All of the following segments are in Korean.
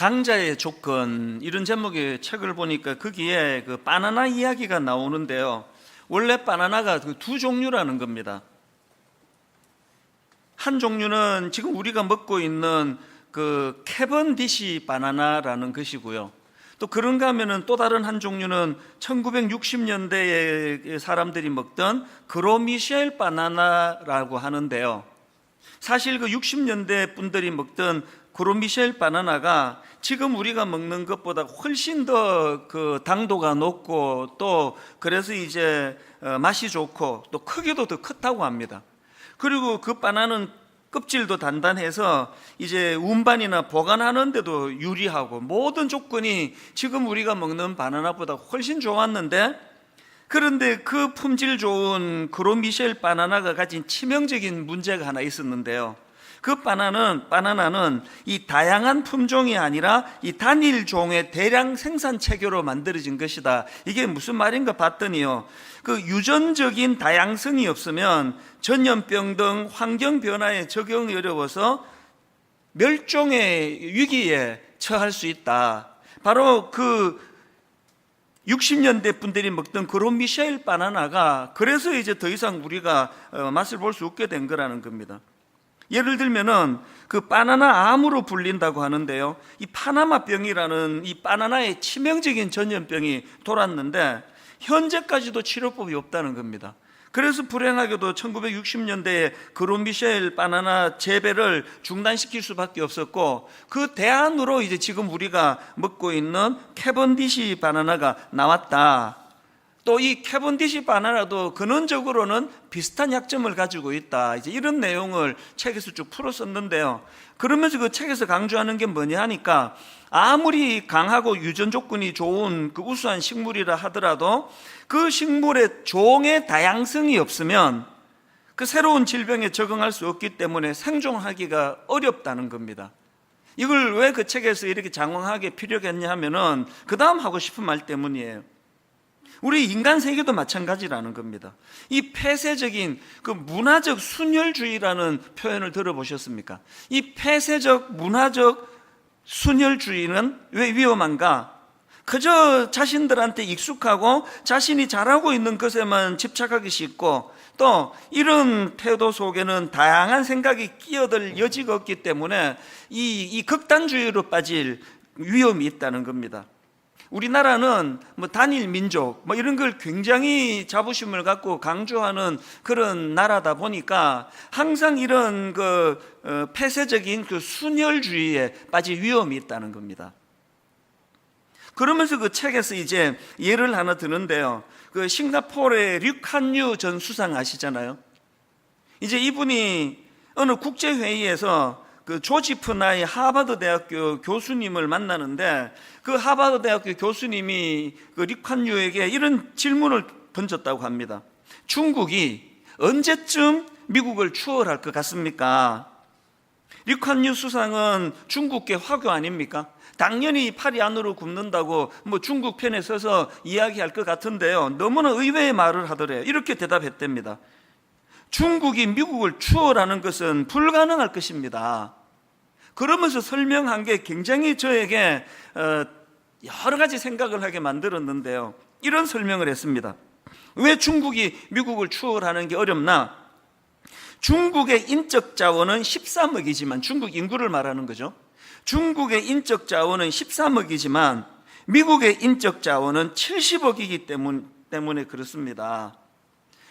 강자의 조건, 이런 제목의 책을 보니까 거기에 그 바나나 이야기가 나오는데요. 원래 바나나가 그 두 종류라는 겁니다. 한 종류는 지금 우리가 먹고 있는 그 캐번디시 바나나라는 것이고요. 또 그런가 하면은 또 다른 한 종류는 1960년대에 사람들이 먹던 그로미셸 바나나라고 하는데요. 사실 그 60년대 분들이 먹던 그로미셸 바나나가 지금 우리가 먹는 것보다 훨씬 더 그 당도가 높고, 또 그래서 이제 맛이 좋고 또 크기도 더 컸다고 합니다. 그리고 그 바나나는 껍질도 단단해서 이제 운반이나 보관하는 데도 유리하고, 모든 조건이 지금 우리가 먹는 바나나보다 훨씬 좋았는데, 그런데 그 품질 좋은 그로미셸 바나나가 가진 치명적인 문제가 하나 있었는데요. 그 바나나는 이 다양한 품종이 아니라 이 단일 종의 대량 생산 체계로 만들어진 것이다. 이게 무슨 말인가 봤더니요, 그 유전적인 다양성이 없으면 전염병 등 환경 변화에 적용이 어려워서 멸종의 위기에 처할 수 있다. 바로 그 60년대 분들이 먹던 그로미셸 바나나가 그래서 이제 더 이상 우리가 맛을 볼 수 없게 된 거라는 겁니다. 예를 들면은 그 바나나 암으로 불린다고 하는데요, 이 파나마병이라는 이 바나나의 치명적인 전염병이 돌았는데 현재까지도 치료법이 없다는 겁니다. 그래서 불행하게도 1960년대에 그로미셸 바나나 재배를 중단시킬 수밖에 없었고, 그 대안으로 이제 지금 우리가 먹고 있는 캐번디시 바나나가 나왔다. 또 이 캐번디시 바나나도 근원적으로는 비슷한 약점을 가지고 있다. 이제 이런 내용을 책에서 쭉 풀어 썼는데요. 그러면서 그 책에서 강조하는 게 뭐냐 하니까, 아무리 강하고 유전 조건이 좋은 그 우수한 식물이라 하더라도 그 식물의 종의 다양성이 없으면 그 새로운 질병에 적응할 수 없기 때문에 생존하기가 어렵다는 겁니다. 이걸 왜 그 책에서 이렇게 장황하게 피력했냐 하면은 그 다음 하고 싶은 말 때문이에요. 우리 인간 세계도 마찬가지라는 겁니다. 이 폐쇄적인 그 문화적 순혈주의라는 표현을 들어보셨습니까? 이 폐쇄적 문화적 순혈주의는 왜 위험한가? 그저 자신들한테 익숙하고 자신이 잘하고 있는 것에만 집착하기 쉽고, 또 이런 태도 속에는 다양한 생각이 끼어들 여지가 없기 때문에 이 극단주의로 빠질 위험이 있다는 겁니다. 우리나라는 뭐 단일 민족 뭐 이런 걸 굉장히 자부심을 갖고 강조하는 그런 나라다 보니까 항상 이런 그 폐쇄적인 그 순혈주의에 빠질 위험이 있다는 겁니다. 그러면서 그 책에서 이제 예를 하나 드는데요. 그 싱가포르의 류칸유 전 수상 아시잖아요. 이제 이분이 어느 국제회의에서 그 조지프 나이 하버드 대학교 교수님을 만나는데, 그 하버드 대학교 교수님이 그 류칸유에게 이런 질문을 던졌다고 합니다. 중국이 언제쯤 미국을 추월할 것 같습니까? 류칸유 수상은 중국계 화교 아닙니까? 당연히 팔이 안으로 굽는다고 뭐 중국 편에 서서 이야기할 것 같은데요, 너무나 의외의 말을 하더래요. 이렇게 대답했답니다. 중국이 미국을 추월하는 것은 불가능할 것입니다. 그러면서 설명한 게 굉장히 저에게 여러 가지 생각을 하게 만들었는데요. 이런 설명을 했습니다. 왜 중국이 미국을 추월하는 게 어렵나? 중국의 인적 자원은 13억이지만, 중국 인구를 말하는 거죠. 중국의 인적 자원은 13억이지만 미국의 인적 자원은 70억이기 때문에 그렇습니다.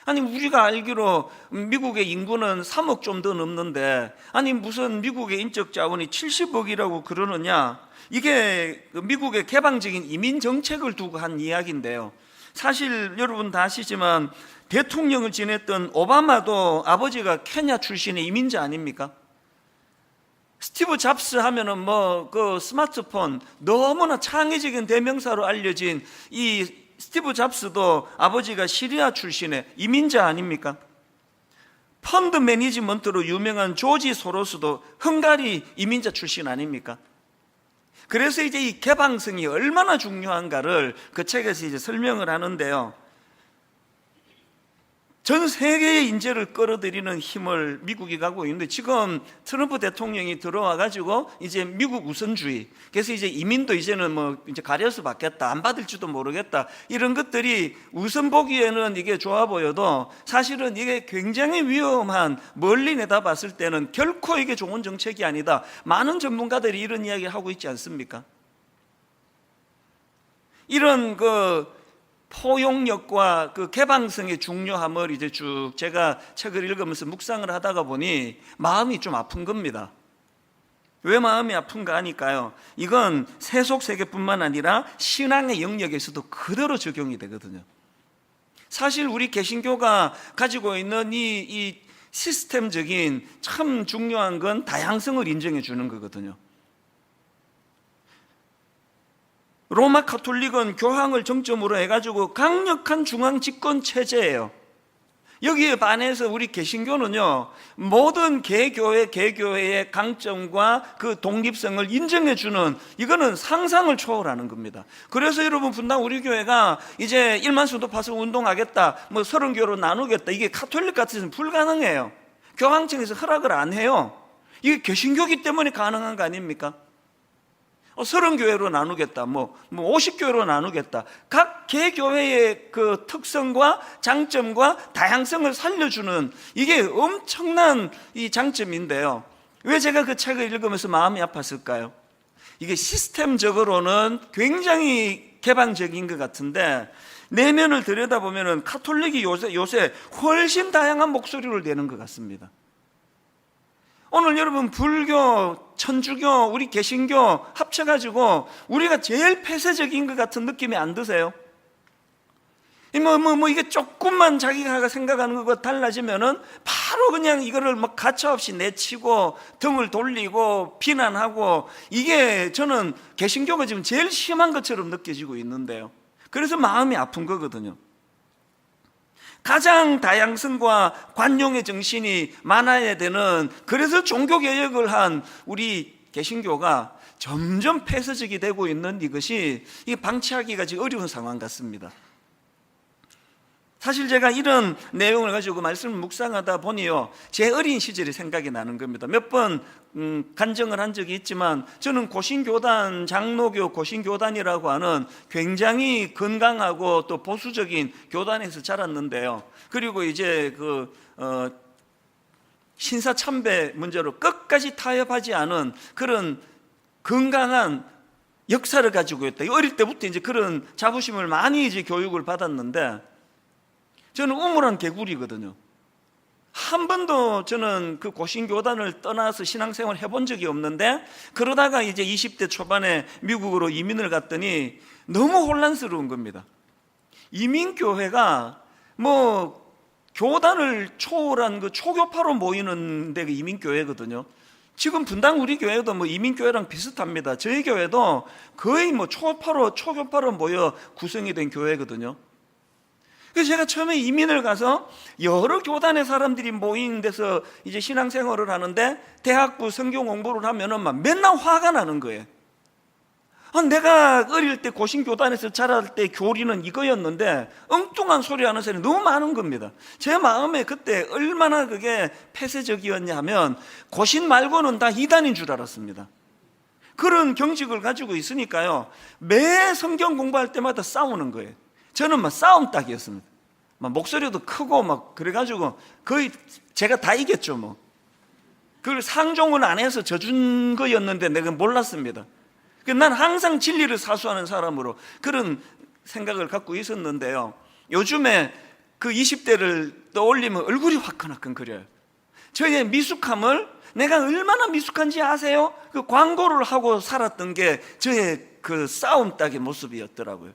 아니, 우리가 알기로 미국의 인구는 3억 좀 더 넘는데, 아니 무슨 미국의 인적 자원이 70억이라고 그러느냐? 이게 미국의 개방적인 이민 정책을 두고 한 이야기인데요. 사실 여러분 다 아시지만 대통령을 지냈던 오바마도 아버지가 케냐 출신의 이민자 아닙니까? 스티브 잡스 하면은 뭐 그 스마트폰 너무나 창의적인 대명사로 알려진 이 스티브 잡스도 아버지가 시리아 출신의 이민자 아닙니까? 펀드 매니지먼트로 유명한 조지 소로스도 헝가리 이민자 출신 아닙니까? 그래서 이제 이 개방성이 얼마나 중요한가를 그 책에서 이제 설명을 하는데요. 전 세계의 인재를 끌어들이는 힘을 미국이 갖고 있는데, 지금 트럼프 대통령이 들어와 가지고 이제 미국 우선주의, 그래서 이제 이민도 이제는 뭐 이제 가려서 받겠다, 안 받을지도 모르겠다, 이런 것들이 우선 보기에는 이게 좋아 보여도 사실은 이게 굉장히 위험한, 멀리 내다봤을 때는 결코 이게 좋은 정책이 아니다. 많은 전문가들이 이런 이야기를 하고 있지 않습니까? 이런 포용력과 개방성의 중요함을 이제 쭉 제가 책을 읽으면서 묵상을 하다가 보니 마음이 좀 아픈 겁니다. 왜 마음이 아픈가 하니까요, 이건 세속 세계뿐만 아니라 신앙의 영역에서도 그대로 적용이 되거든요. 사실 우리 개신교가 가지고 있는 이 시스템적인 참 중요한 건 다양성을 인정해 주는 거거든요. 로마 가톨릭은 교황을 정점으로 해가지고 강력한 중앙 집권 체제예요. 여기에 반해서 우리 개신교는요, 모든 개교회의 강점과 그 독립성을 인정해주는, 이거는 상상을 초월하는 겁니다. 그래서 여러분, 분당 우리 교회가 이제 1만 수도 파서 운동하겠다, 뭐 30교로 나누겠다, 이게 가톨릭 같아서는 불가능해요. 교황청에서 허락을 안 해요. 이게 개신교기 때문에 가능한 거 아닙니까? 30교회로 나누겠다, 뭐 50교회로 나누겠다. 각 개교회의 그 특성과 장점과 다양성을 살려주는, 이게 엄청난 이 장점인데요, 왜 제가 그 책을 읽으면서 마음이 아팠을까요? 이게 시스템적으로는 굉장히 개방적인 것 같은데 내면을 들여다보면 가톨릭이 요새 훨씬 다양한 목소리를 내는 것 같습니다. 오늘 여러분, 불교, 천주교, 우리 개신교 합쳐가지고 우리가 제일 폐쇄적인 것 같은 느낌이 안 드세요? 이게 조금만 자기가 생각하는 것과 달라지면은 바로 그냥 이거를 막 가차없이 내치고 등을 돌리고 비난하고, 이게 저는 개신교가 지금 제일 심한 것처럼 느껴지고 있는데요. 그래서 마음이 아픈 거거든요. 가장 다양성과 관용의 정신이 많아야 되는, 그래서 종교개혁을 한 우리 개신교가 점점 폐쇄적이 되고 있는 이것이, 이게 방치하기가 지금 어려운 상황 같습니다. 사실 제가 이런 내용을 가지고 말씀을 묵상하다 보니요, 제 어린 시절이 생각이 나는 겁니다. 몇 번 간증을 한 적이 있지만, 저는 고신교단, 장로교 고신교단이라고 하는 굉장히 건강하고 또 보수적인 교단에서 자랐는데요, 그리고 이제 신사참배 문제로 끝까지 타협하지 않은 그런 건강한 역사를 가지고 있다. 어릴 때부터 이제 그런 자부심을 많이 이제 교육을 받았는데, 저는 우물한 개구리거든요. 한 번도 저는 그 고신교단을 떠나서 신앙생활을 해본 적이 없는데, 그러다가 이제 20대 초반에 미국으로 이민을 갔더니 너무 혼란스러운 겁니다. 이민교회가 뭐 교단을 초월한 그 초교파로 모이는 데가 이민교회거든요. 지금 분당 우리 교회도 뭐 이민교회랑 비슷합니다. 저희 교회도 거의 뭐 초교파로 모여 구성이 된 교회거든요. 그래서 제가 처음에 이민을 가서 여러 교단의 사람들이 모인 데서 이제 신앙생활을 하는데, 대학부 성경 공부를 하면은 막 맨날 화가 나는 거예요. 내가 어릴 때 고신교단에서 자랄 때 교리는 이거였는데 엉뚱한 소리 하는 사람이 너무 많은 겁니다. 제 마음에 그때 얼마나 그게 폐쇄적이었냐 하면, 고신 말고는 다 이단인 줄 알았습니다. 그런 경직을 가지고 있으니까요, 매 성경 공부할 때마다 싸우는 거예요. 저는 막 싸움 딱이었습니다. 막 목소리도 크고 막 그래가지고 거의 제가 다 이겼죠 뭐. 그걸 상종을 안 해서 져준 거였는데 내가 몰랐습니다. 난 항상 진리를 사수하는 사람으로 그런 생각을 갖고 있었는데요, 요즘에 그 20대를 떠올리면 얼굴이 화끈화끈거려요. 저의 미숙함을, 내가 얼마나 미숙한지 아세요? 그 광고를 하고 살았던 게 저의 그 싸움 딱의 모습이었더라고요.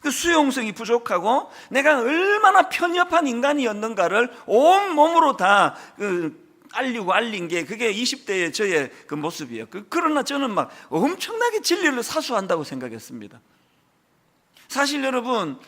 그 수용성이 부족하고 내가 얼마나 편협한 인간이었는가를 온 몸으로 다 알린 게 그게 20대의 저의 그 모습이에요. 그러나 저는 막 엄청나게 진리를 사수한다고 생각했습니다. 사실 여러분,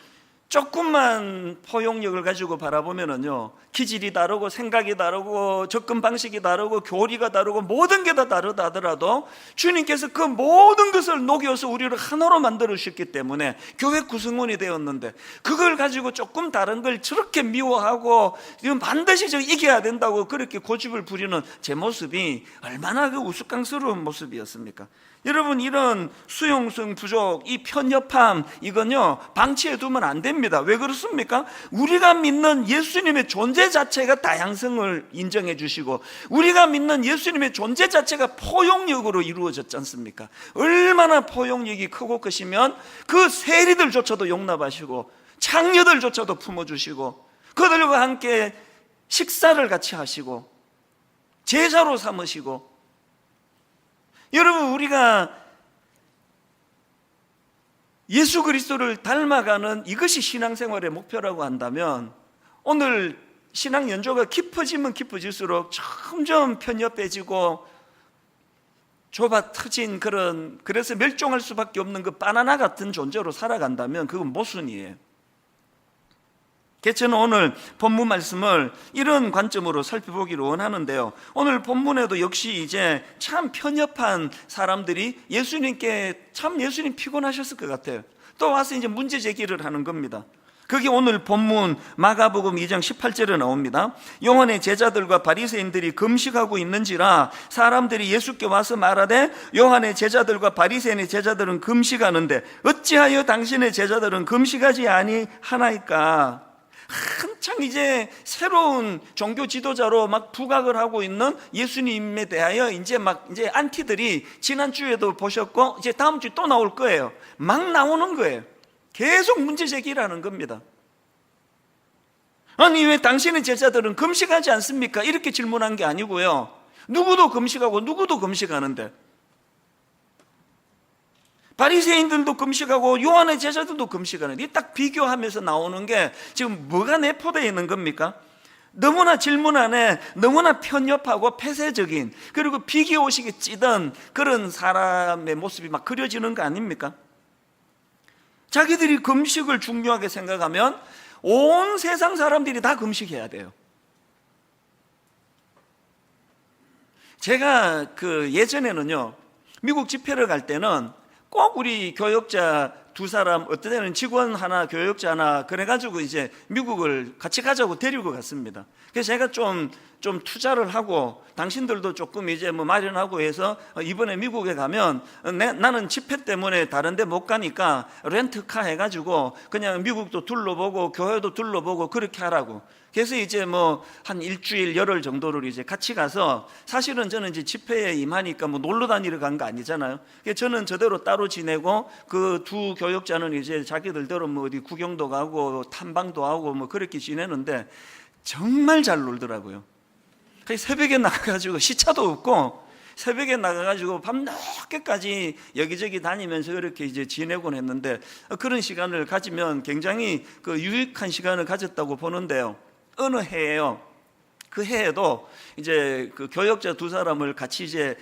조금만 포용력을 가지고 바라보면은요, 기질이 다르고 생각이 다르고 접근 방식이 다르고 교리가 다르고 모든 게 다 다르다 하더라도 주님께서 그 모든 것을 녹여서 우리를 하나로 만들어 주셨기 때문에 교회 구성원이 되었는데, 그걸 가지고 조금 다른 걸 저렇게 미워하고 이건 반드시 저 이겨야 된다고 그렇게 고집을 부리는 제 모습이 얼마나 그 우스꽝스러운 모습이었습니까? 여러분, 이런 수용성 부족, 이 편협함, 이건요 방치해 두면 안 됩니다. 왜 그렇습니까? 우리가 믿는 예수님의 존재 자체가 다양성을 인정해 주시고, 우리가 믿는 예수님의 존재 자체가 포용력으로 이루어졌지 않습니까? 얼마나 포용력이 크고 크시면 그 세리들조차도 용납하시고 창녀들조차도 품어주시고 그들과 함께 식사를 같이 하시고 제자로 삼으시고. 여러분, 우리가 예수 그리스도를 닮아가는 이것이 신앙생활의 목표라고 한다면, 오늘 신앙 연조가 깊어지면 깊어질수록 점점 편협해지고 좁아 터진 그래서 멸종할 수밖에 없는 그 바나나 같은 존재로 살아간다면 그건 모순이에요. 그래서 저는 오늘 본문 말씀을 이런 관점으로 살펴보기를 원하는데요, 오늘 본문에도 역시 이제 참 편협한 사람들이 예수님 피곤하셨을 것 같아요. 또 와서 이제 문제 제기를 하는 겁니다. 그게 오늘 본문 마가복음 2장 18절에 나옵니다. 요한의 제자들과 바리새인들이 금식하고 있는지라 사람들이 예수께 와서 말하되, 요한의 제자들과 바리새인의 제자들은 금식하는데 어찌하여 당신의 제자들은 금식하지 아니하나이까? 한창 이제 새로운 종교 지도자로 막 부각을 하고 있는 예수님에 대하여 이제 안티들이 지난주에도 보셨고 이제 다음 주 또 나올 거예요. 막 나오는 거예요. 계속 문제 제기를 하는 겁니다. 아니, 왜 당신의 제자들은 금식하지 않습니까? 이렇게 질문한 게 아니고요, 누구도 금식하고 누구도 금식하는데, 바리새인들도 금식하고 요한의 제자들도 금식하는데, 딱 비교하면서 나오는 게 지금 뭐가 내포되어 있는 겁니까? 너무나 질문 안에 너무나 편협하고 폐쇄적인, 그리고 비교의식에 찌든 그런 사람의 모습이 막 그려지는 거 아닙니까? 자기들이 금식을 중요하게 생각하면 온 세상 사람들이 다 금식해야 돼요. 제가 예전에는요, 미국 집회를 갈 때는 꼭 우리 교역자 두 사람, 어떤 때는 직원 하나, 교역자 하나, 그래가지고 이제 미국을 같이 가자고 데리고 갔습니다. 그래서 제가 좀 투자를 하고, 당신들도 조금 이제 마련하고 해서 이번에 미국에 가면 나는 집회 때문에 다른 데 못 가니까 렌트카 해가지고 그냥 미국도 둘러보고 교회도 둘러보고 그렇게 하라고. 그래서 이제 한 일주일, 열흘 정도를 이제 같이 가서, 사실은 저는 이제 집회에 임하니까 놀러 다니러 간 거 아니잖아요. 그래서 저는 저대로 따로 지내고, 그 두 교역자는 이제 자기들대로 어디 구경도 가고 탐방도 하고 그렇게 지내는데 정말 잘 놀더라고요. 새벽에 나가가지고, 시차도 없고 새벽에 나가가지고 밤늦게까지 여기저기 다니면서 이렇게 이제 지내곤 했는데, 그런 시간을 가지면 굉장히 유익한 시간을 가졌다고 보는데요, 어느 해에요, 그 해에도 이제 그 교역자 두 사람을 같이 이제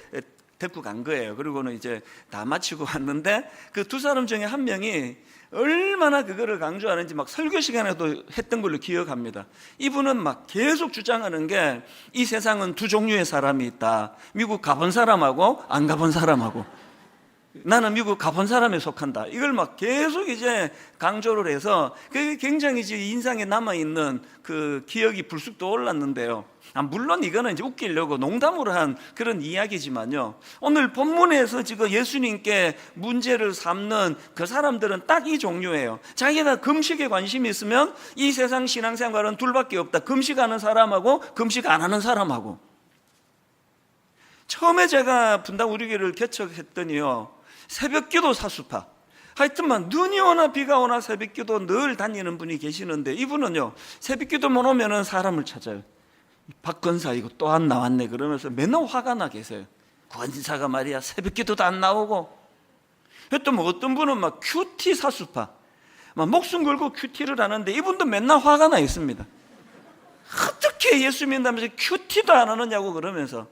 데리고 간 거예요. 그리고는 이제 다 마치고 왔는데, 그 두 사람 중에 한 명이 얼마나 그거를 강조하는지 설교 시간에도 했던 걸로 기억합니다. 이분은 계속 주장하는 게, 이 세상은 두 종류의 사람이 있다. 미국 가본 사람하고 안 가본 사람하고, 나는 미국 가본 사람에 속한다. 이걸 계속 이제 강조를 해서 그게 굉장히 이제 인상에 남아있는 그 기억이 불쑥 떠올랐는데요. 물론 이거는 이제 웃기려고 농담으로 한 그런 이야기지만요, 오늘 본문에서 지금 예수님께 문제를 삼는 그 사람들은 딱 이 종류예요. 자기가 금식에 관심이 있으면 이 세상 신앙생활은 둘밖에 없다. 금식하는 사람하고 금식 안 하는 사람하고. 처음에 제가 분당 우리 교회를 개척했더니요, 새벽기도 사수파, 하여튼만 눈이 오나 비가 오나 새벽기도 늘 다니는 분이 계시는데, 이분은요 새벽기도만 오면은 사람을 찾아요. 박건사 이거 또 안 나왔네 그러면서 맨날 화가 나 계세요. 권사가 말이야 새벽기도도 안 나오고. 또 어떤 분은 큐티 사수파, 목숨 걸고 큐티를 하는데, 이분도 맨날 화가 나 있습니다. 어떻게 예수 믿는다면서 큐티도 안 하느냐고 그러면서.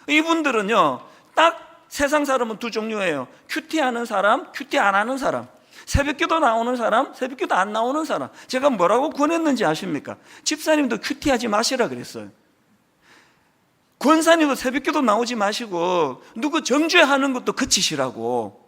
이분들은요 딱 세상 사람은 두 종류예요. 큐티하는 사람, 큐티 안 하는 사람. 새벽기도 나오는 사람, 새벽기도 안 나오는 사람, 제가 뭐라고 권했는지 아십니까? 집사님도 큐티하지 마시라 그랬어요. 권사님도 새벽기도 나오지 마시고 누구 정죄하는 것도 그치시라고.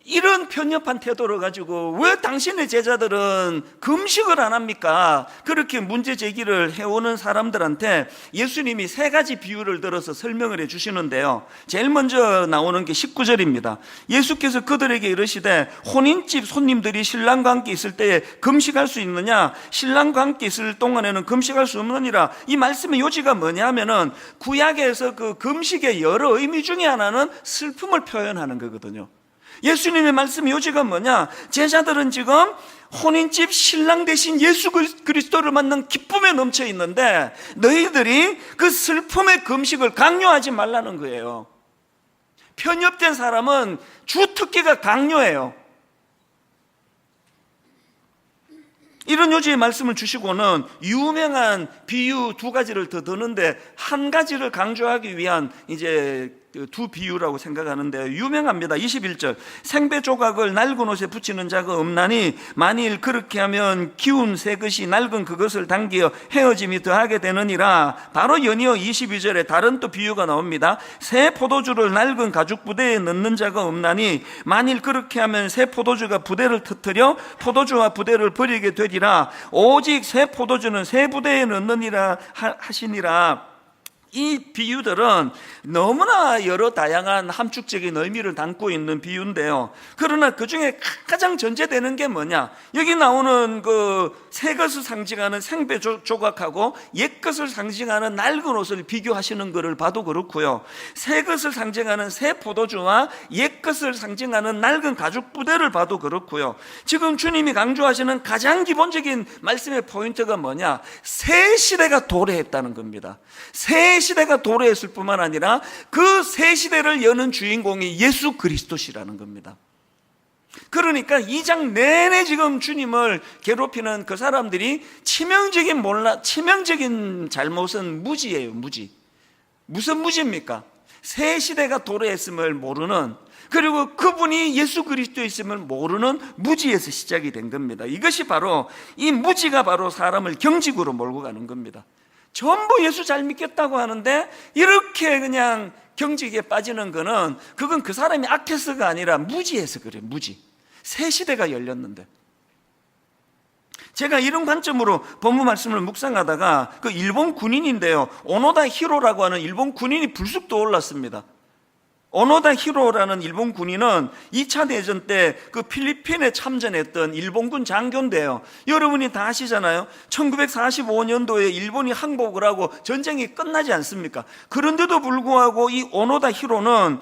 이런 편협한 태도를 가지고 왜 당신의 제자들은 금식을 안 합니까? 그렇게 문제 제기를 해오는 사람들한테 예수님이 세 가지 비유를 들어서 설명을 해 주시는데요, 제일 먼저 나오는 게 19절입니다. 예수께서 그들에게 이르시되 혼인집 손님들이 신랑과 함께 있을 때에 금식할 수 있느냐? 신랑과 함께 있을 동안에는 금식할 수 없느니라. 이 말씀의 요지가 뭐냐 하면은 구약에서 그 금식의 여러 의미 중에 하나는 슬픔을 표현하는 거거든요. 예수님의 말씀 요지가 뭐냐? 제자들은 지금 혼인집 신랑 대신 예수 그리스도를 만난 기쁨에 넘쳐 있는데 너희들이 그 슬픔의 금식을 강요하지 말라는 거예요. 편협된 사람은 주특기가 강요해요. 이런 요지의 말씀을 주시고는 유명한 비유 두 가지를 더 드는데 한 가지를 강조하기 위한 이제 두 비유라고 생각하는데요, 유명합니다. 21절, 생배 조각을 낡은 옷에 붙이는 자가 없나니 만일 그렇게 하면 기운 새 것이 낡은 그것을 당기어 헤어짐이 더하게 되느니라. 바로 연이어 22절에 다른 또 비유가 나옵니다. 새 포도주를 낡은 가죽 부대에 넣는 자가 없나니 만일 그렇게 하면 새 포도주가 부대를 터뜨려 포도주와 부대를 버리게 되리라. 오직 새 포도주는 새 부대에 넣느니라 하시니라. 이 비유들은 너무나 여러 다양한 함축적인 의미를 담고 있는 비유인데요, 그러나 그 중에 가장 전제되는 게 뭐냐? 여기 나오는 그 새 것을 상징하는 생배 조각하고 옛 것을 상징하는 낡은 옷을 비교하시는 것을 봐도 그렇고요, 새 것을 상징하는 새 포도주와 옛 것을 상징하는 낡은 가죽 부대를 봐도 그렇고요, 지금 주님이 강조하시는 가장 기본적인 말씀의 포인트가 뭐냐? 새 시대가 도래했다는 겁니다. 새 시대가 도래했을 뿐만 아니라 그 새 시대를 여는 주인공이 예수 그리스도시라는 겁니다. 그러니까 2장 내내 지금 주님을 괴롭히는 그 사람들이 치명적인 잘못은 무지예요. 무지. 무슨 무지입니까? 새 시대가 도래했음을 모르는, 그리고 그분이 예수 그리스도에 있음을 모르는 무지에서 시작이 된 겁니다. 이것이 바로, 이 무지가 바로 사람을 경직으로 몰고 가는 겁니다. 전부 예수 잘 믿겠다고 하는데 이렇게 그냥 경직에 빠지는 거는, 그건 그 사람이 악해서가 아니라 무지해서 그래요. 무지. 새 시대가 열렸는데. 제가 이런 관점으로 본문 말씀을 묵상하다가 그 일본 군인인데요, 오노다 히로라고 하는 일본 군인이 불쑥 떠올랐습니다. 오노다 히로라는 일본 군인은 2차 대전 때 그 필리핀에 참전했던 일본군 장교인데요, 여러분이 다 아시잖아요. 1945년도에 일본이 항복을 하고 전쟁이 끝나지 않습니까? 그런데도 불구하고 이 오노다 히로는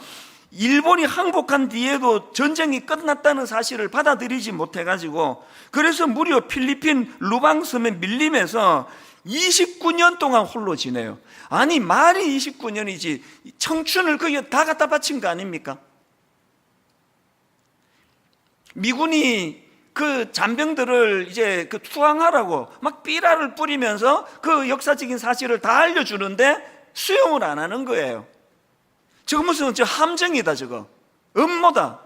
일본이 항복한 뒤에도 전쟁이 끝났다는 사실을 받아들이지 못해가지고, 그래서 무려 필리핀 루방섬에 밀림에서 29년 동안 홀로 지내요. 아니, 말이 29년이지 청춘을 거기에 다 갖다 바친 거 아닙니까? 미군이 그 잔병들을 이제 그 투항하라고 막 삐라를 뿌리면서 그 역사적인 사실을 다 알려주는데 수용을 안 하는 거예요. 저거 무슨 저 함정이다, 저거 음모다.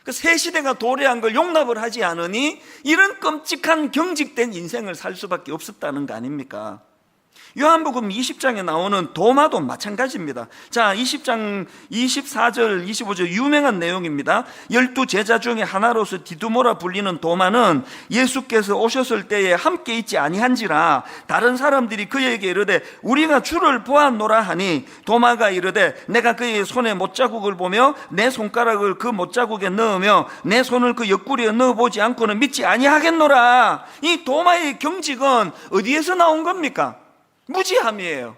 그 새 시대가 도래한 걸 용납을 하지 않으니 이런 끔찍한 경직된 인생을 살 수밖에 없었다는 거 아닙니까? 요한복음 20장에 나오는 도마도 마찬가지입니다. 자, 20장 24절 25절 유명한 내용입니다. 12 제자 중에 하나로서 디두모라 불리는 도마는 예수께서 오셨을 때에 함께 있지 아니한지라 다른 사람들이 그에게 이르되 우리가 주를 보았노라 하니, 도마가 이르되 내가 그의 손에 못자국을 보며 내 손가락을 그 못자국에 넣으며 내 손을 그 옆구리에 넣어보지 않고는 믿지 아니하겠노라. 이 도마의 경직은 어디에서 나온 겁니까? 무지함이에요.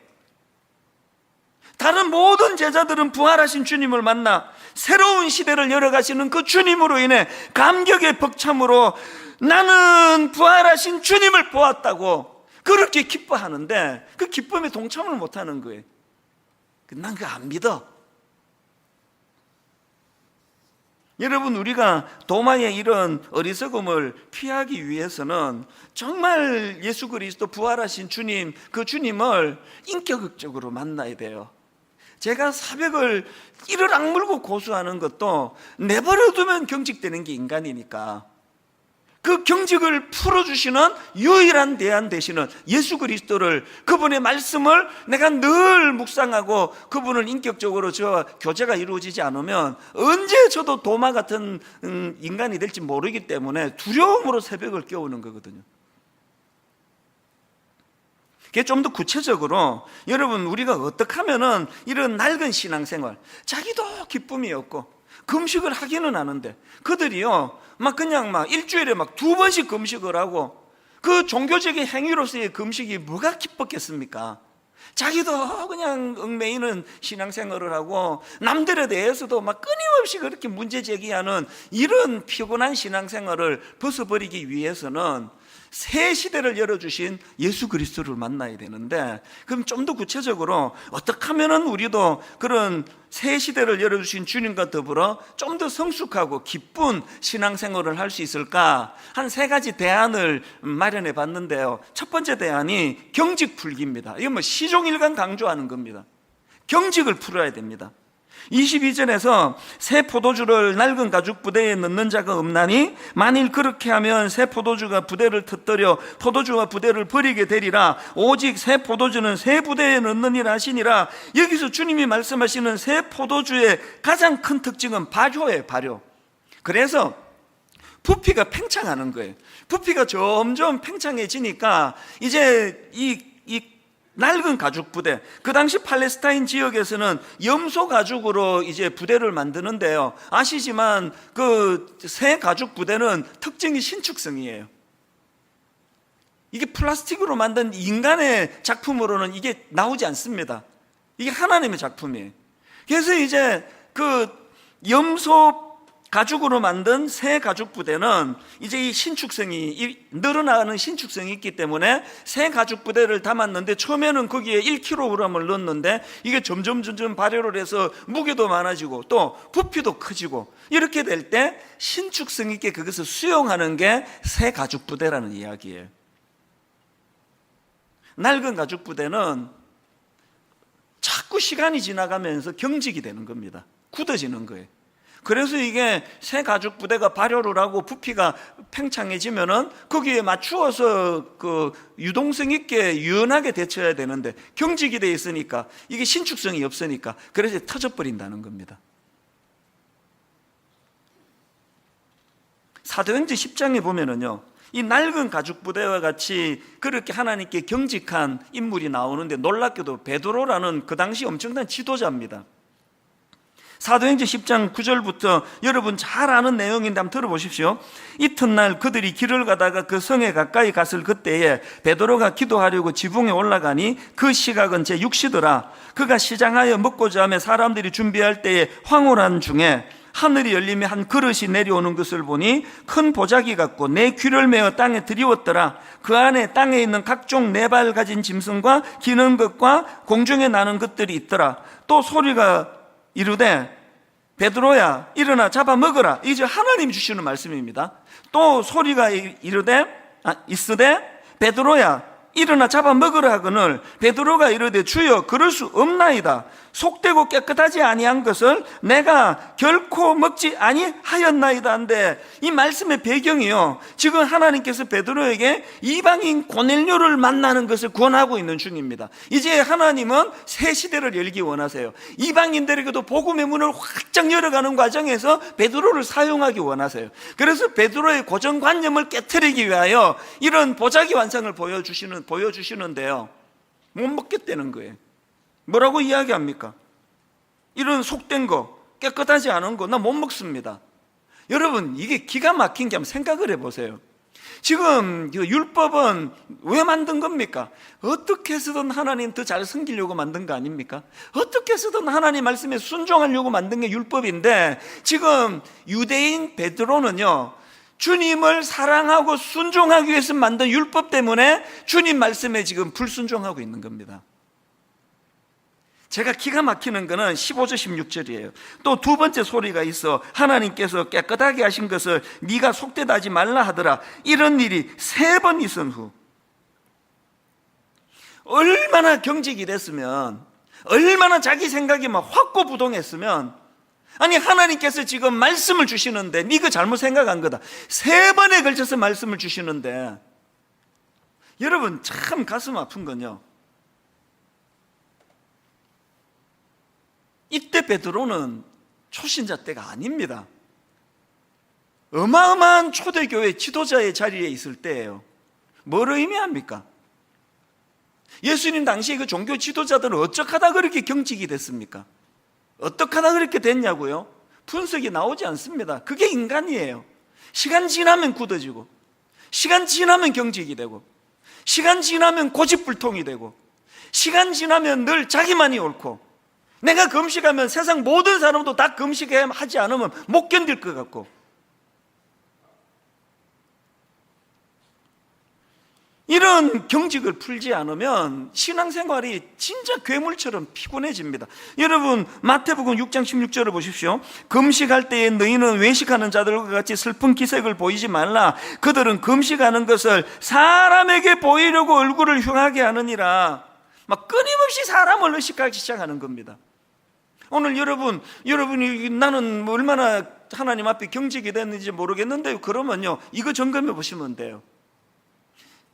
다른 모든 제자들은 부활하신 주님을 만나 새로운 시대를 열어가시는 그 주님으로 인해 감격의 벅참으로 나는 부활하신 주님을 보았다고 그렇게 기뻐하는데 그 기쁨에 동참을 못하는 거예요. 난 그거 안 믿어. 여러분, 우리가 도마의 이런 어리석음을 피하기 위해서는 정말 예수 그리스도 부활하신 주님, 그 주님을 인격적으로 만나야 돼요. 제가 사백을 이를 악물고 고수하는 것도 내버려두면 경직되는 게 인간이니까 그 경직을 풀어주시는 유일한 대안 되시는 예수 그리스도를, 그분의 말씀을 내가 늘 묵상하고 그분을 인격적으로 저와 교제가 이루어지지 않으면 언제 저도 도마 같은 인간이 될지 모르기 때문에 두려움으로 새벽을 깨우는 거거든요. 그게 좀 더 구체적으로 여러분, 우리가 어떻게 하면은 이런 낡은 신앙생활, 자기도 기쁨이 없고 금식을 하기는 하는데 그들이요 그냥 일주일에 2번씩 금식을 하고 그 종교적인 행위로서의 금식이 뭐가 기뻤겠습니까? 자기도 그냥 얽매이는 신앙생활을 하고 남들에 대해서도 끊임없이 그렇게 문제 제기하는 이런 피곤한 신앙생활을 벗어버리기 위해서는 새 시대를 열어주신 예수 그리스도를 만나야 되는데, 그럼 좀 더 구체적으로 어떻게 하면 우리도 그런 새 시대를 열어주신 주님과 더불어 좀 더 성숙하고 기쁜 신앙생활을 할 수 있을까? 한 3가지 대안을 마련해 봤는데요, 첫 번째 대안이 경직 풀기입니다. 이건 시종일관 강조하는 겁니다. 경직을 풀어야 됩니다. 22절에서 새 포도주를 낡은 가죽 부대에 넣는 자가 없나니 만일 그렇게 하면 새 포도주가 부대를 터뜨려 포도주와 부대를 버리게 되리라. 오직 새 포도주는 새 부대에 넣느니라 하시니라. 여기서 주님이 말씀하시는 새 포도주의 가장 큰 특징은 발효예요. 발효. 그래서 부피가 팽창하는 거예요. 부피가 점점 팽창해지니까 이제 이 낡은 가죽 부대, 그 당시 팔레스타인 지역에서는 염소 가죽으로 이제 부대를 만드는데요, 아시지만 그 새 가죽 부대는 특징이 신축성이에요. 이게 플라스틱으로 만든 인간의 작품으로는 이게 나오지 않습니다. 이게 하나님의 작품이에요. 그래서 이제 그 염소 가죽으로 만든 새 가죽 부대는 이제 이 신축성이, 늘어나는 신축성이 있기 때문에 새 가죽 부대를 담았는데 처음에는 거기에 1kg을 넣었는데 이게 점점 발효를 해서 무게도 많아지고 또 부피도 커지고 이렇게 될 때 신축성 있게 그것을 수용하는 게 새 가죽 부대라는 이야기예요. 낡은 가죽 부대는 자꾸 시간이 지나가면서 경직이 되는 겁니다. 굳어지는 거예요. 그래서 이게 새 가죽 부대가 발효를 하고 부피가 팽창해지면은 거기에 맞추어서 그 유동성 있게 유연하게 대처해야 되는데 경직이 돼 있으니까 이게 신축성이 없으니까 그래서 터져버린다는 겁니다. 사도행전 10장에 보면은요, 이 낡은 가죽 부대와 같이 그렇게 하나님께 경직한 인물이 나오는데 놀랍게도 베드로라는 그 당시 엄청난 지도자입니다. 사도행전 10장 9절부터 여러분 잘 아는 내용인데 한번 들어보십시오. 이튿날 그들이 길을 가다가 그 성에 가까이 갔을 그때에 베드로가 기도하려고 지붕에 올라가니 그 시각은 제6시더라. 그가 시장하여 먹고자 하며 사람들이 준비할 때에 황홀한 중에 하늘이 열리며 한 그릇이 내려오는 것을 보니 큰 보자기 같고 내 귀를 메어 땅에 들이웠더라. 그 안에 땅에 있는 각종 4발 가진 짐승과 기는 것과 공중에 나는 것들이 있더라. 또 소리가 이르되 베드로야 일어나 잡아 먹어라. 이제 하나님 주시는 말씀입니다. 또 소리가 이르되 있으되 베드로야 일어나 잡아 먹으라 하거늘 베드로가 이르되 주여 그럴 수 없나이다. 속되고 깨끗하지 아니한 것을 내가 결코 먹지 아니하였나이다 한데, 이 말씀의 배경이요, 지금 하나님께서 베드로에게 이방인 고넬료를 만나는 것을 권하고 있는 중입니다. 이제 하나님은 새 시대를 열기 원하세요. 이방인들에게도 복음의 문을 확장 열어가는 과정에서 베드로를 사용하기 원하세요. 그래서 베드로의 고정관념을 깨트리기 위하여 이런 보자기 완성을 보여주시는데요, 못 먹겠다는 거예요. 뭐라고 이야기합니까? 이런 속된 거, 깨끗하지 않은 거 나 못 먹습니다. 여러분, 이게 기가 막힌 게 한번 생각을 해보세요. 지금 율법은 왜 만든 겁니까? 어떻게 해서든 하나님 더 잘 섬기려고 만든 거 아닙니까? 어떻게 해서든 하나님 말씀에 순종하려고 만든 게 율법인데, 지금 유대인 베드로는요, 주님을 사랑하고 순종하기 위해서 만든 율법 때문에 주님 말씀에 지금 불순종하고 있는 겁니다. 제가 기가 막히는 것은 15절 16절이에요. 또 두 번째 소리가 있어 하나님께서 깨끗하게 하신 것을 네가 속되다 하지 말라 하더라. 이런 일이 3번 있은 후 얼마나 경직이 됐으면, 얼마나 자기 생각이 막 확고부동했으면, 아니 하나님께서 지금 말씀을 주시는데 네가 잘못 생각한 거다, 3번에 걸쳐서 말씀을 주시는데. 여러분 참 가슴 아픈 건요, 이때 베드로는 초신자 때가 아닙니다. 어마어마한 초대교회 지도자의 자리에 있을 때예요. 뭘 의미합니까? 예수님 당시에 그 종교 지도자들은 어쩌하다 그렇게 경직이 됐습니까? 어떡하다 그렇게 됐냐고요? 분석이 나오지 않습니다. 그게 인간이에요. 시간 지나면 굳어지고, 시간 지나면 경직이 되고, 시간 지나면 고집불통이 되고, 시간 지나면 늘 자기만이 옳고, 내가 금식하면 세상 모든 사람도 다 금식하지 않으면 못 견딜 것 같고, 이런 경직을 풀지 않으면 신앙생활이 진짜 괴물처럼 피곤해집니다. 여러분 마태복음 6장 16절을 보십시오. 금식할 때에 너희는 외식하는 자들과 같이 슬픈 기색을 보이지 말라. 그들은 금식하는 것을 사람에게 보이려고 얼굴을 흉하게 하느니라. 막 끊임없이 사람을 의식하기 시작하는 겁니다. 오늘 여러분이 나는 얼마나 하나님 앞에 경직이 됐는지 모르겠는데, 그러면요 이거 점검해 보시면 돼요.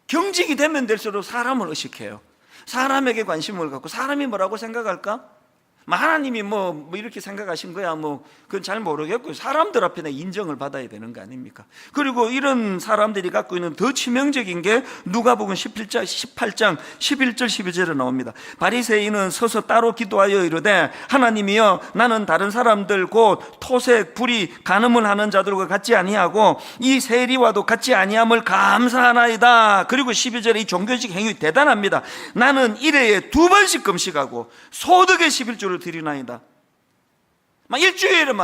경직이 되면 될수록 사람을 의식해요. 사람에게 관심을 갖고, 사람이 뭐라고 생각할까? 하나님이 뭐 이렇게 생각하신 거야, 그건 잘 모르겠고, 사람들 앞에 인정을 받아야 되는 거 아닙니까? 그리고 이런 사람들이 갖고 있는 더 치명적인 게 누가복음 18장 11절 12절에 나옵니다. 바리새인은 서서 따로 기도하여 이르되, 하나님이여, 나는 다른 사람들 곧 토색, 불의, 간음을 하는 자들과 같지 아니하고 이 세리와도 같지 아니함을 감사하나이다. 그리고 12절에 이 종교적 행위 대단합니다. 나는 일회에 2번씩 금식하고 소득의 11조를 드리나이다. 일주일에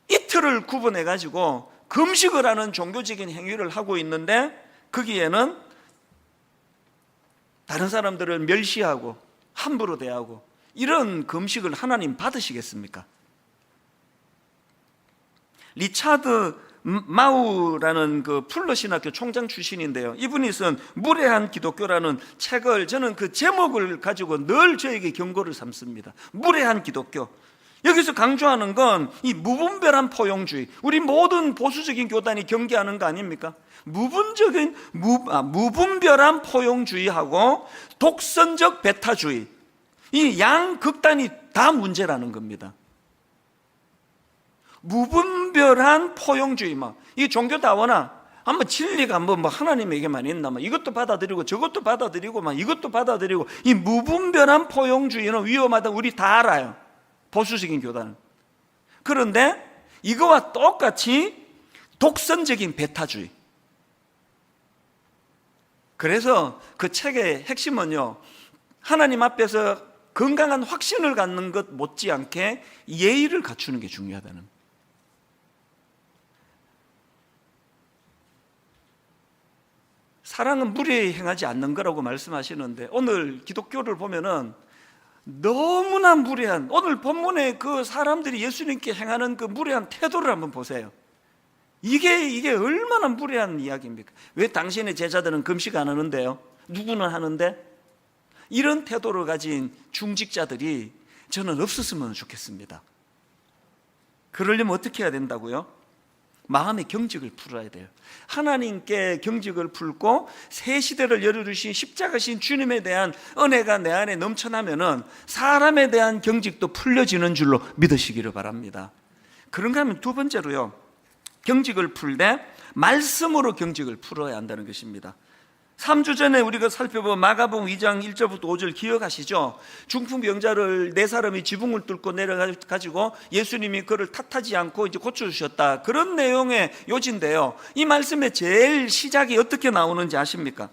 이틀을 구분해 가지고 금식을 하는 종교적인 행위를 하고 있는데, 거기에는 다른 사람들을 멸시하고 함부로 대하고, 이런 금식을 하나님 받으시겠습니까? 리차드 마우라는 그 풀러 신학교 총장 출신인데요, 이분이 쓴 무례한 기독교라는 책을, 저는 그 제목을 가지고 늘 저에게 경고를 삼습니다. 무례한 기독교. 여기서 강조하는 건 이 무분별한 포용주의, 우리 모든 보수적인 교단이 경계하는 거 아닙니까? 무분별한 포용주의하고 독선적 배타주의, 이 양극단이 다 문제라는 겁니다. 무분별한 포용주의, 이 종교 다원아, 진리가 하나님에게만 있나, 이것도 받아들이고 저것도 받아들이고 이것도 받아들이고, 이 무분별한 포용주의는 위험하다, 우리 다 알아요, 보수적인 교단은. 그런데 이거와 똑같이 독선적인 배타주의. 그래서 그 책의 핵심은요, 하나님 앞에서 건강한 확신을 갖는 것 못지않게 예의를 갖추는 게 중요하다는. 사랑은 무례히 행하지 않는 거라고 말씀하시는데, 오늘 기독교를 보면은 너무나 무례한, 오늘 본문에 그 사람들이 예수님께 행하는 그 무례한 태도를 한번 보세요. 이게 얼마나 무례한 이야기입니까? 왜 당신의 제자들은 금식 안 하는데요? 누구는 하는데? 이런 태도를 가진 중직자들이 저는 없었으면 좋겠습니다. 그러려면 어떻게 해야 된다고요? 마음의 경직을 풀어야 돼요. 하나님께 경직을 풀고 새 시대를 열어주신 십자가신 주님에 대한 은혜가 내 안에 넘쳐나면은 사람에 대한 경직도 풀려지는 줄로 믿으시기를 바랍니다. 그런가 하면 2번째로요, 경직을 풀 때 말씀으로 경직을 풀어야 한다는 것입니다. 3주 전에 우리가 살펴본 마가복음 2장 1절부터 5절 기억하시죠? 중풍병자를 4사람이 지붕을 뚫고 내려가지고 예수님이 그를 탓하지 않고 이제 고쳐주셨다, 그런 내용의 요지인데요, 이 말씀의 제일 시작이 어떻게 나오는지 아십니까?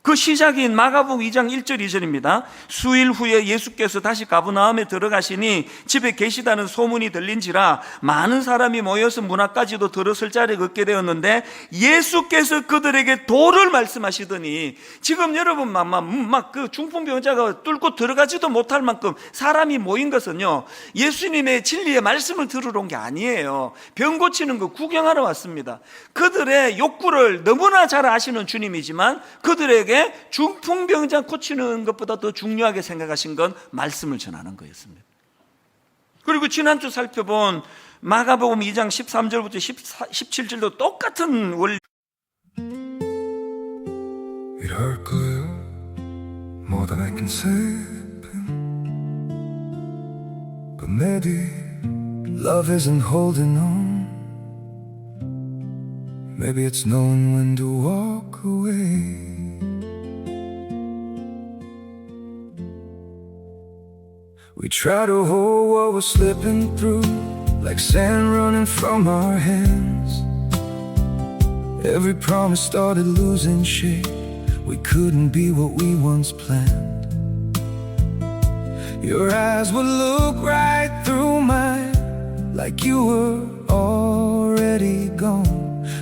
그 시작인 마가복음 2장 1절 2절입니다. 수일 후에 예수께서 다시 가버나움에 들어가시니 집에 계시다는 소문이 들린지라 많은 사람이 모여서 문 앞까지도 들어설 자리가 없게 되었는데, 예수께서 그들에게 도를 말씀하시더니, 지금 여러분 그 중풍병자가 뚫고 들어가지도 못할 만큼 사람이 모인 것은요, 예수님의 진리의 말씀을 들으러 온 게 아니에요. 병 고치는 거 구경하러 왔습니다. 그들의 욕구를 너무나 잘 아시는 주님이지만 그들에게 사람에게 중풍병자 고치는 것보다 더 중요하게 생각하신 건 말씀을 전하는 거였습니다. 그리고 지난주 살펴본 마가복음 2장 13절부터 17절도 똑같은 원리. It hurt good, more than I can say. But maybe love isn't holding on. Maybe it's knowing when to walk away. We try to hold what we're slipping through, like sand running from our hands. Every promise started losing shape. We couldn't be what we once planned. Your eyes would look right through mine, like you were already gone.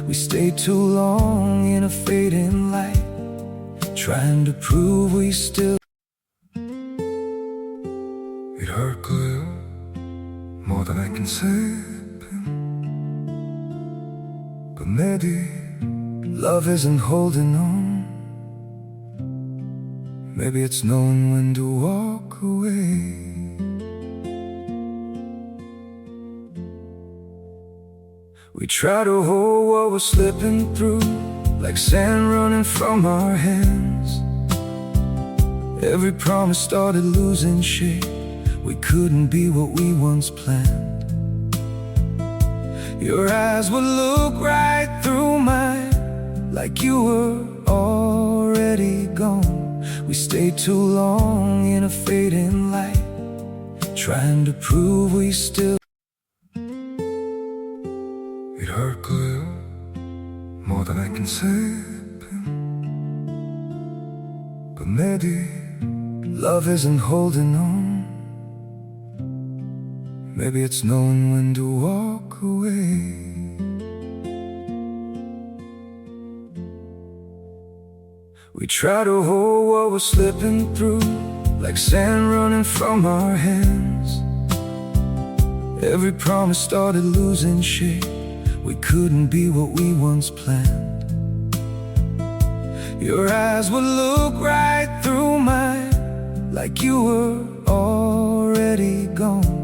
We stayed too long in a fading light, trying to prove we still. It hurt good, more than I can say. But maybe love isn't holding on. Maybe it's knowing when to walk away. We try to hold what we're slipping through, like sand running from our hands. Every promise started losing shape. We couldn't be what we once planned. Your eyes would look right through mine, like you were already gone. We stayed too long in a fading light, trying to prove we still. It hurt good, more than I can say. But maybe love isn't holding on. Maybe it's knowing when to walk away. We try to hold what we're slipping through, like sand running from our hands. Every promise started losing shape. We couldn't be what we once planned. Your eyes would look right through mine, like you were already gone.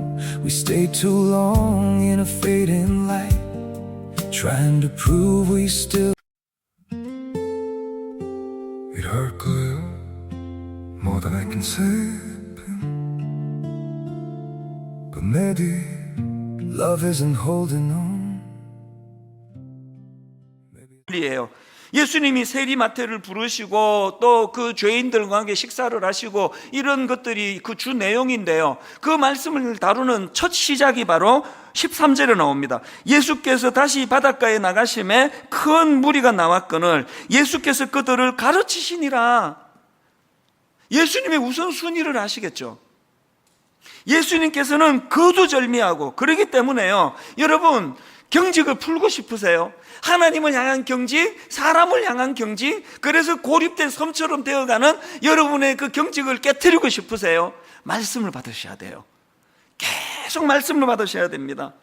We stayed too long in a fading light, trying to prove we still. It hurt good, more than I can say. But maybe love isn't holding on. 예요. 예수님이 세리마태를 부르시고 또 그 죄인들과 함께 식사를 하시고 이런 것들이 그 주 내용인데요. 그 말씀을 다루는 첫 시작이 바로 13절에 나옵니다. 예수께서 다시 바닷가에 나가심에 큰 무리가 나왔거늘 예수께서 그들을 가르치시니라. 예수님의 우선순위를 아시겠죠? 예수님께서는 거두절미하고 그러기 때문에요. 여러분 경직을 풀고 싶으세요? 하나님을 향한 경직, 사람을 향한 경직, 그래서 고립된 섬처럼 되어가는 여러분의 그 경직을 깨트리고 싶으세요? 말씀을 받으셔야 돼요. 계속 말씀을 받으셔야 됩니다.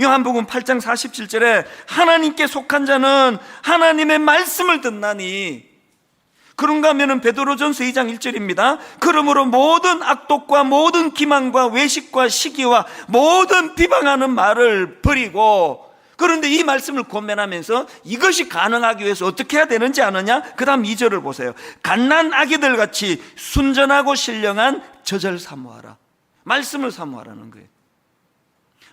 요한복음 8장 47절에 하나님께 속한 자는 하나님의 말씀을 듣나니, 그런가 하면은 베드로전서 2장 1절입니다. 그러므로 모든 악독과 모든 기만과 외식과 시기와 모든 비방하는 말을 버리고, 그런데 이 말씀을 권면하면서 이것이 가능하기 위해서 어떻게 해야 되는지 아느냐? 그 다음 2절을 보세요. 갓난 아기들 같이 순전하고 신령한 젖을 사모하라. 말씀을 사모하라는 거예요.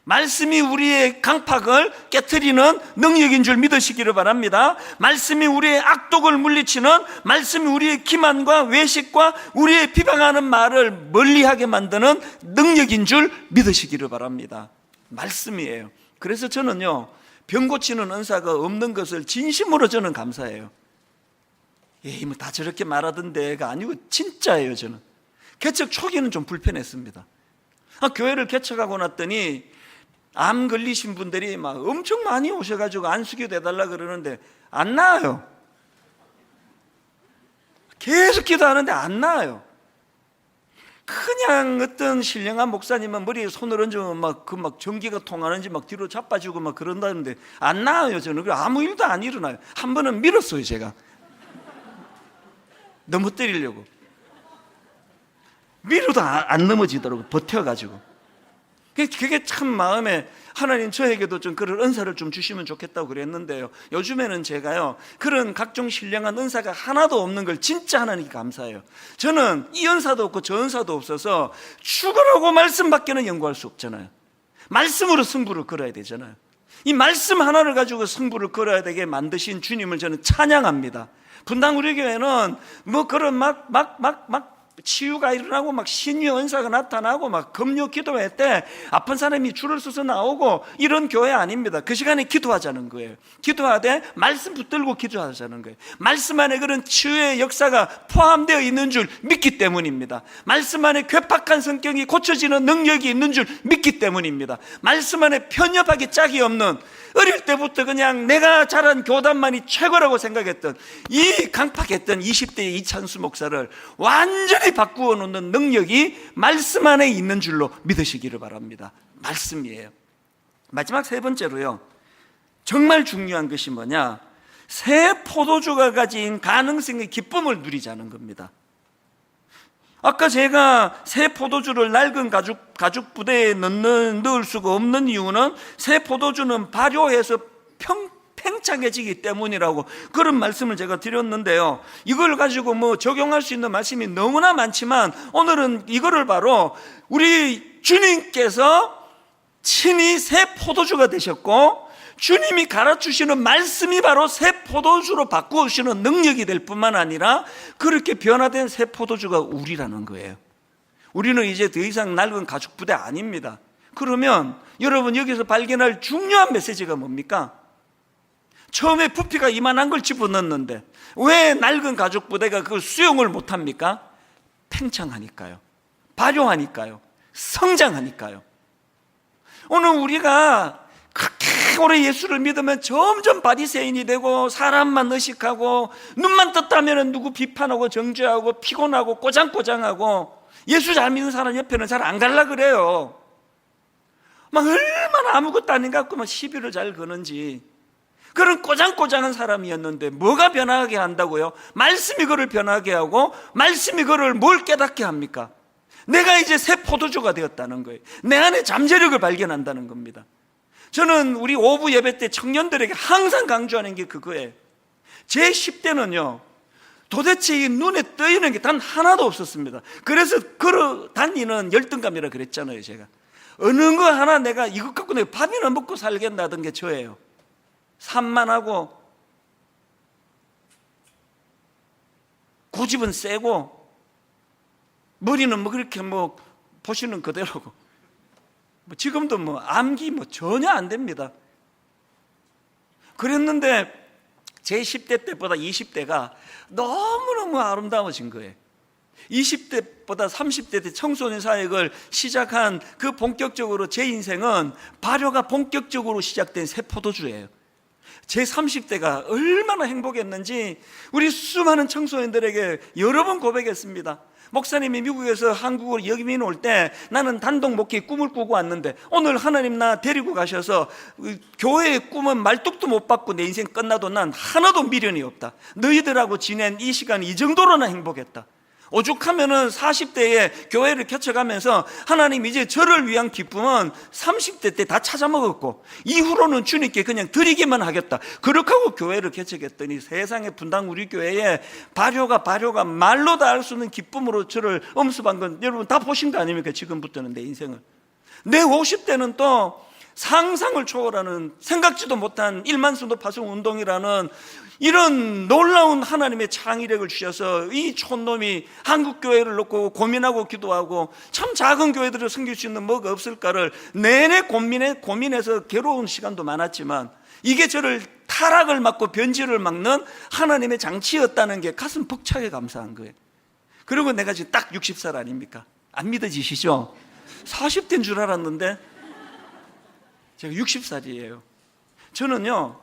말씀이 우리의 강팍을 깨트리는 능력인 줄 믿으시기를 바랍니다. 말씀이 우리의 악독을 물리치는, 말씀이 우리의 기만과 외식과 우리의 비방하는 말을 멀리하게 만드는 능력인 줄 믿으시기를 바랍니다. 말씀이에요. 그래서 저는요, 병 고치는 은사가 없는 것을 진심으로 저는 감사해요. 에이, 뭐 다 저렇게 말하던데가 아니고 진짜예요. 저는 개척 초기는 좀 불편했습니다. 교회를 개척하고 났더니 암 걸리신 분들이 막 엄청 많이 오셔가지고 안수기도 해달라 그러는데 안 나아요. 계속 기도하는데 안 나아요. 그냥 어떤 신령한 목사님은 머리에 손을 얹으면 막 전기가 통하는지 막 뒤로 자빠지고 막 그런다는데 안 나아요. 저는 아무 일도 안 일어나요. 한 번은 밀었어요, 제가. 넘어뜨리려고. 밀어도 안 넘어지더라고, 버텨가지고. 그게 참 마음에, 하나님 저에게도 좀 그런 은사를 좀 주시면 좋겠다고 그랬는데요, 요즘에는 제가요 그런 각종 신령한 은사가 하나도 없는 걸 진짜 하나님께 감사해요. 저는 이 은사도 없고 저 은사도 없어서 죽으라고 말씀밖에는 연구할 수 없잖아요. 말씀으로 승부를 걸어야 되잖아요. 이 말씀 하나를 가지고 승부를 걸어야 되게 만드신 주님을 저는 찬양합니다. 분당 우리 교회는 뭐 그런 막 치유가 일어나고 막 신유 은사가 나타나고 막 금요 기도회 때 아픈 사람이 줄을 서서 나오고 이런 교회 아닙니다. 그 시간에 기도하자는 거예요. 기도하되 말씀 붙들고 기도하자는 거예요. 말씀 안에 그런 치유의 역사가 포함되어 있는 줄 믿기 때문입니다. 말씀 안에 괴팍한 성격이 고쳐지는 능력이 있는 줄 믿기 때문입니다. 말씀 안에 편협하기 짝이 없는, 어릴 때부터 그냥 내가 자란 교단만이 최고라고 생각했던 이 강팍했던 20대의 이찬수 목사를 완전히 바꾸어 놓는 능력이 말씀 안에 있는 줄로 믿으시기를 바랍니다. 말씀이에요. 마지막 세 번째로요, 정말 중요한 것이 뭐냐, 새 포도주가 가진 가능성의 기쁨을 누리자는 겁니다. 아까 제가 새 포도주를 낡은 가죽 부대에 넣을 수가 없는 이유는 새 포도주는 발효해서 팽창해지기 때문이라고 그런 말씀을 제가 드렸는데요, 이걸 가지고 뭐 적용할 수 있는 말씀이 너무나 많지만 오늘은 이거를 바로 우리 주님께서 친히 새 포도주가 되셨고 주님이 가르치시는 말씀이 바로 새 포도주로 바꾸시는 능력이 될 뿐만 아니라 그렇게 변화된 새 포도주가 우리라는 거예요. 우리는 이제 더 이상 낡은 가죽 부대 아닙니다. 그러면 여러분 여기서 발견할 중요한 메시지가 뭡니까? 처음에 부피가 이만한 걸 집어넣는데 왜 낡은 가죽 부대가 그걸 수용을 못합니까? 팽창하니까요, 발효하니까요, 성장하니까요. 오늘 우리가 그렇게 오래 예수를 믿으면 점점 바리새인이 되고 사람만 의식하고 눈만 떴다면 누구 비판하고 정죄하고 피곤하고 꼬장꼬장하고 예수 잘 믿는 사람 옆에는 잘 안 갈라 그래요. 막 얼마나 아무것도 아닌 것 같고 막 시비를 잘 거는지. 그런 꼬장꼬장한 사람이었는데 뭐가 변하게 한다고요? 말씀이 그를 변하게 하고 말씀이 그를 뭘 깨닫게 합니까? 내가 이제 새 포도주가 되었다는 거예요. 내 안에 잠재력을 발견한다는 겁니다. 저는 우리 오부 예배 때 청년들에게 항상 강조하는 게 그거예요. 제 10대는요 도대체 이 눈에 떠있는 게 단 하나도 없었습니다. 그래서 걸어 다니는 열등감이라 그랬잖아요. 제가 어느 거 하나 내가 이것 갖고 내가 밥이나 먹고 살겠다던 게 저예요. 산만하고 고집은 세고 머리는 뭐 그렇게 뭐 보시는 그대로고 지금도 뭐 암기 뭐 전혀 안 됩니다. 그랬는데 제 10대 때보다 20대가 너무너무 아름다워진 거예요. 20대보다 30대 때 청소년 사역을 시작한 그 본격적으로 제 인생은 발효가 본격적으로 시작된 새 포도주예요. 제 30대가 얼마나 행복했는지 우리 수많은 청소년들에게 여러 번 고백했습니다. 목사님이 미국에서 한국으로 이민 올 때 나는 단독 목회 꿈을 꾸고 왔는데 오늘 하나님 나 데리고 가셔서 교회의 꿈은 말뚝도 못 받고 내 인생 끝나도 난 하나도 미련이 없다. 너희들하고 지낸 이 시간이 이 정도로나 행복했다. 오죽하면은 40대에 교회를 개척하면서 하나님 이제 저를 위한 기쁨은 30대 때 다 찾아먹었고 이후로는 주님께 그냥 드리기만 하겠다. 그렇게 하고 교회를 개척했더니 세상에 분당 우리 교회에 발효가 말로 다 알 수 없는 기쁨으로 저를 엄습한 건 여러분 다 보신 거 아닙니까? 지금부터는 내 인생을. 내 50대는 또 상상을 초월하는 생각지도 못한 1만 순도 파송 운동이라는 이런 놀라운 하나님의 창의력을 주셔서 이 촌놈이 한국교회를 놓고 고민하고 기도하고 참 작은 교회들을 섬길 수 있는 뭐가 없을까를 내내 고민해서 괴로운 시간도 많았지만 이게 저를 타락을 막고 변질을 막는 하나님의 장치였다는 게 가슴 벅차게 감사한 거예요. 그리고 내가 지금 딱 60살 아닙니까? 안 믿어지시죠? 40대인 줄 알았는데 제가 60살이에요. 저는요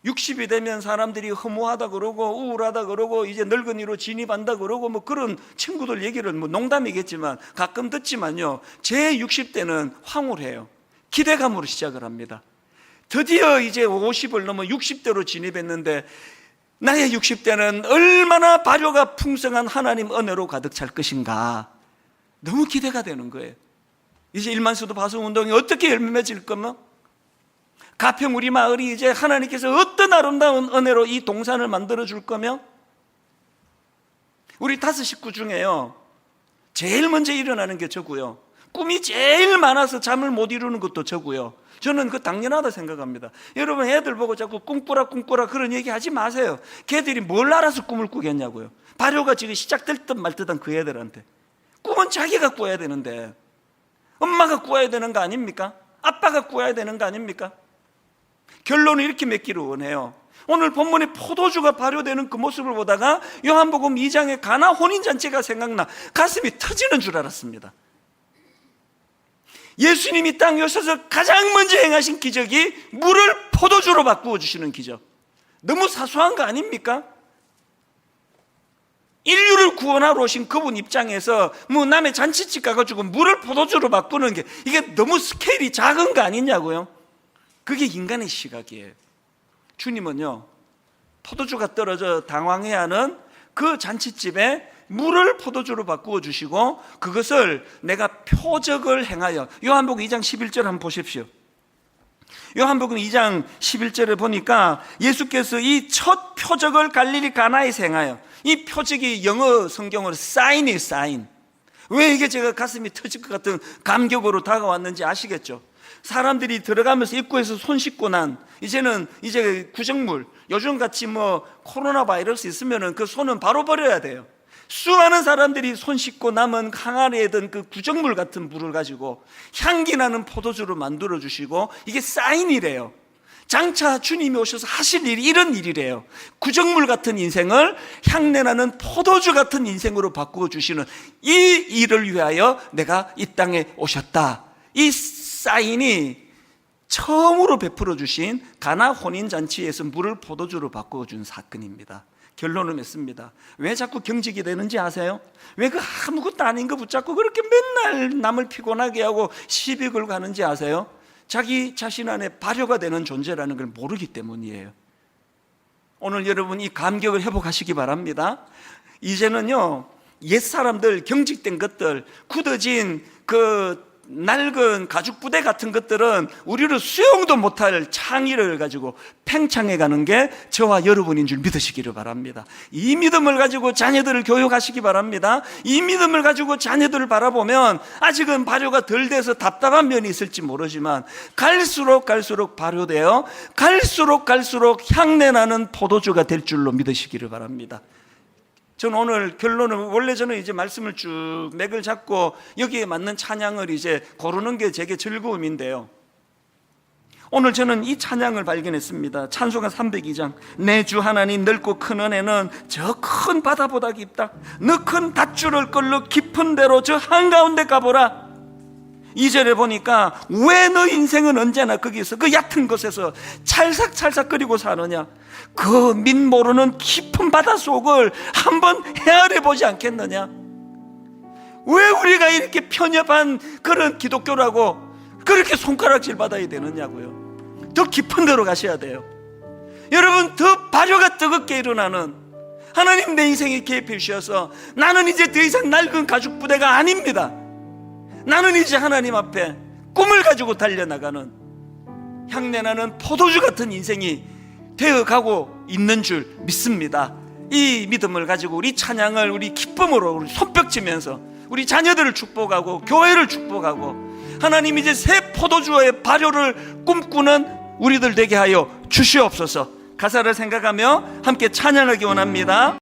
60이 되면 사람들이 허무하다 그러고 우울하다 그러고 이제 늙은이로 진입한다 그러고 뭐 그런 친구들 얘기를 뭐 농담이겠지만 가끔 듣지만요 제 60대는 황홀해요. 기대감으로 시작을 합니다. 드디어 이제 50을 넘어 60대로 진입했는데 나의 60대는 얼마나 발효가 풍성한 하나님 은혜로 가득 찰 것인가 너무 기대가 되는 거예요. 이제 1만수도 파송운동이 어떻게 열매 맺을 거며, 가평 우리 마을이 이제 하나님께서 어떤 아름다운 은혜로 이 동산을 만들어 줄 거며, 우리 5 식구 중에요 제일 먼저 일어나는 게 저고요, 꿈이 제일 많아서 잠을 못 이루는 것도 저고요. 저는 그 당연하다 생각합니다. 여러분, 애들 보고 자꾸 꿈꾸라 그런 얘기 하지 마세요. 걔들이 뭘 알아서 꿈을 꾸겠냐고요. 발효가 지금 시작될 듯 말 듯한 그 애들한테 꿈은 자기가 꾸어야 되는데, 엄마가 꾸어야 되는 거 아닙니까? 아빠가 꾸어야 되는 거 아닙니까? 결론을 이렇게 맺기를 원해요. 오늘 본문에 포도주가 발효되는 그 모습을 보다가 요한복음 2장의 가나 혼인잔치가 생각나 가슴이 터지는 줄 알았습니다. 예수님이 땅에 오셔서 가장 먼저 행하신 기적이 물을 포도주로 바꾸어 주시는 기적. 너무 사소한 거 아닙니까? 인류를 구원하러 오신 그분 입장에서 뭐 남의 잔치집 가가지고 물을 포도주로 바꾸는 게 이게 너무 스케일이 작은 거 아니냐고요. 그게 인간의 시각이에요. 주님은요, 포도주가 떨어져 당황해야 하는 그 잔치집에 물을 포도주로 바꾸어 주시고 그것을 내가 표적을 행하여, 요한복음 2장 11절 한번 보십시오. 요한복음 2장 11절에 보니까 예수께서 이 첫 표적을 갈릴리 가나에서 행하여, 이 표적이 영어 성경으로 사인이에요, 사인. 왜 이게 제가 가슴이 터질 것 같은 감격으로 다가왔는지 아시겠죠? 사람들이 들어가면서 입구에서 손 씻고 난, 이제는 이제 구정물, 요즘같이 뭐 코로나 바이러스 있으면은 그 손은 바로 버려야 돼요. 수많은 사람들이 손 씻고 남은 항아리에 든 그 구정물 같은 물을 가지고 향기 나는 포도주를 만들어 주시고, 이게 사인이래요. 장차 주님이 오셔서 하실 일이 이런 일이래요. 구정물 같은 인생을 향내나는 포도주 같은 인생으로 바꾸어 주시는 이 일을 위하여 내가 이 땅에 오셨다. 이 사인이 처음으로 베풀어 주신 가나 혼인잔치에서 물을 포도주로 바꾸어 준 사건입니다. 결론을 맺습니다. 왜 자꾸 경직이 되는지 아세요? 왜 그 아무것도 아닌 거 붙잡고 그렇게 맨날 남을 피곤하게 하고 시비 걸고 하는지 아세요? 자기 자신 안에 발효가 되는 존재라는 걸 모르기 때문이에요. 오늘 여러분 이 감격을 회복하시기 바랍니다. 이제는요, 옛사람들 경직된 것들, 굳어진 그 낡은 가죽 부대 같은 것들은 우리를 수용도 못할 창의를 가지고 팽창해 가는 게 저와 여러분인 줄 믿으시기를 바랍니다. 이 믿음을 가지고 자녀들을 교육하시기 바랍니다. 이 믿음을 가지고 자녀들을 바라보면 아직은 발효가 덜 돼서 답답한 면이 있을지 모르지만 갈수록 발효되어 갈수록 향내나는 포도주가 될 줄로 믿으시기를 바랍니다. 저는 오늘 결론은, 원래 저는 이제 말씀을 쭉 맥을 잡고 여기에 맞는 찬양을 이제 고르는 게 제게 즐거움인데요, 오늘 저는 이 찬양을 발견했습니다. 찬송가 302장. 내 주 하나님 넓고 큰 은혜는 저 큰 바다보다 깊다. 너 큰 닷줄을 끌러 깊은 데로 저 한가운데 가보라. 2절에 보니까 왜 너 인생은 언제나 거기서 그 얕은 곳에서 찰싹거리고 사느냐. 그 밑 모르는 깊은 바다 속을 한번 헤아려 보지 않겠느냐. 왜 우리가 이렇게 편협한 그런 기독교라고 그렇게 손가락질 받아야 되느냐고요. 더 깊은 데로 가셔야 돼요. 여러분, 더 발효가 뜨겁게 일어나는, 하나님 내 인생에 개입해 주셔서 나는 이제 더 이상 낡은 가죽 부대가 아닙니다. 나는 이제 하나님 앞에 꿈을 가지고 달려나가는 향내나는 포도주 같은 인생이 되어가고 있는 줄 믿습니다. 이 믿음을 가지고 우리 찬양을 우리 기쁨으로 우리 손뼉치면서 우리 자녀들을 축복하고 교회를 축복하고 하나님 이제 새 포도주의 발효를 꿈꾸는 우리들 되게 하여 주시옵소서. 가사를 생각하며 함께 찬양하기 원합니다.